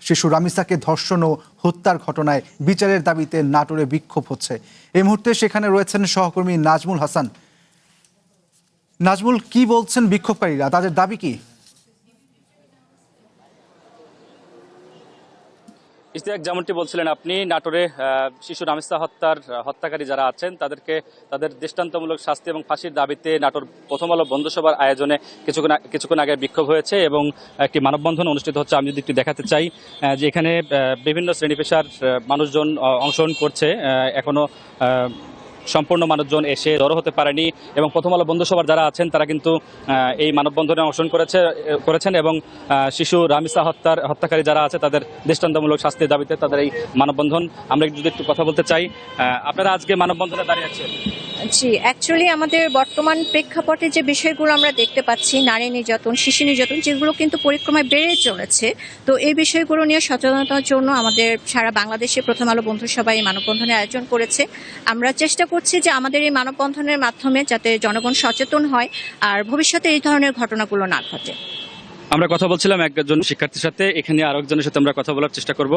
শিশু রামিসাকে ধর্ষণ ও হত্যার ঘটনায় বিচারের দাবিতে নাটোরে বিক্ষোভ হচ্ছে। এই মুহূর্তে সেখানে রয়েছেন সহকর্মী নাজমুল হাসান। নাজমুল, কি বলছেন বিক্ষোভকারীরা, তাদের দাবি কি? ইশতিয়াক, যেমনটি বলছিলেন আপনি, নাটোরে শিশু রামিসা হত্যাকারী যারা আছেন তাদের দৃষ্টান্তমূলক শাস্তি এবং ফাঁসির দাবিতে নাটোর প্রথম আলো বন্ধুসভার আয়োজনে কিছুক্ষণ আগে বিক্ষোভ হয়েছে এবং একটি মানববন্ধন অনুষ্ঠিত হচ্ছে। আমি যদি একটু দেখাতে চাই যে এখানে বিভিন্ন শ্রেণী পেশার মানুষজন অংশগ্রহণ করছে। এখনো সম্পূর্ণ মানুষজন এসে জড়ো হতে পারেনি এবং প্রথম আলো বন্ধুসভার যারা আছেন তারা কিন্তু এই মানববন্ধনে অংশগ্রহণ করেছেন এবং শিশু রামিসা হত্যাকারী যারা আছে তাদের দৃষ্টান্তমূলক শাস্তির দাবিতে তাদের এই মানববন্ধন। আমরা যদি একটু কথা বলতে চাই, আপনারা আজকে মানববন্ধনে দাঁড়িয়ে আছেন। জি, অ্যাকচুয়ালি আমাদের বর্তমান প্রেক্ষাপটে যে বিষয়গুলো আমরা দেখতে পাচ্ছি, নারী নির্যাতন, শিশু নির্যাতন, যেগুলো কিন্তু পরিক্রমায় বেড়ে চলেছে, তো এই বিষয়গুলো নিয়ে সচেতনতার জন্য আমাদের সারা বাংলাদেশে প্রথম আলো বন্ধুসভা এই মানববন্ধনের আয়োজন করেছে। আমরা চেষ্টা করছি যে আমাদের এই মানববন্ধনের মাধ্যমে যাতে জনগণ সচেতন হয় আর ভবিষ্যতে এই ধরনের ঘটনাগুলো না ঘটে। আমরা কথা বলছিলাম একজন শিক্ষার্থীর সাথে, এখানে আরো একজনের সাথে আমরা কথা বলার চেষ্টা করব।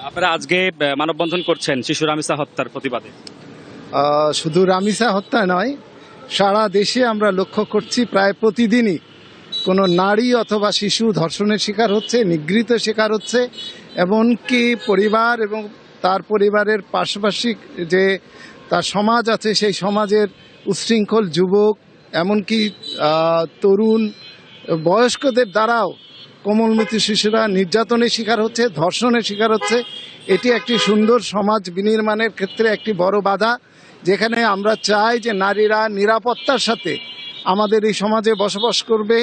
আপনারা আজকে মানববন্ধন করছেন শিশু রামিসা হত্যার প্রতিবাদে। শুধু রামিসা হত্যা নয়, সারা দেশে আমরা লক্ষ্য করছি প্রায় প্রতিদিনই কোনো নারী অথবা শিশু ধর্ষণের শিকার হচ্ছে, নিগৃহীত শিকার হচ্ছে। এমনকি পরিবার এবং তার পরিবারের পাশাপাশি যে তার সমাজ আছে, সেই সমাজের উচ্ছৃঙ্খল যুবক, এমনকি তরুণ বয়স্কদের দ্বারাও কোমলমতি শিশুরা নির্যাতনের শিকার হচ্ছে, ধর্ষণের শিকার হচ্ছে। এটি একটি সুন্দর সমাজ বিনির্মাণের ক্ষেত্রে একটি বড় বাধা, যেখানে আমরা চাই যে নারীরা নিরাপত্তার সাথে আমাদের এই সমাজে বসবাস করবে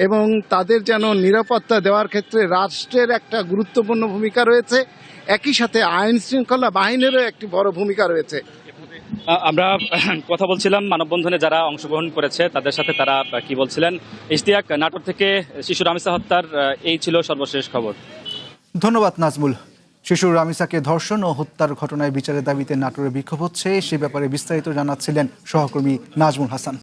এবং তাদের যেন নিরাপত্তা দেওয়ার ক্ষেত্রে রাষ্ট্রের একটা গুরুত্বপূর্ণ ভূমিকা রয়েছে, একই সাথে আইন শৃঙ্খলা বাহিনীরও একটি বড় ভূমিকা রয়েছে। আমরা কথা বলছিলাম মানববন্ধনে যারা অংশগ্রহণ করেছে তাদের সাথে, তারা কি বলছিলেন। ইশতিয়াক, নাটোর থেকে শিশু রামিসা হত্যার এই ছিল সর্বশেষ খবর। ধন্যবাদ নাজমুল। শিশু রামিসাকে ধর্ষণ ও হত্যার ঘটনায় বিচারের দাবিতে নাটোরে বিক্ষোভ হচ্ছে, সে ব্যাপারে বিস্তারিত জানাচ্ছিলেন সহকর্মী নাজমুল হাসান।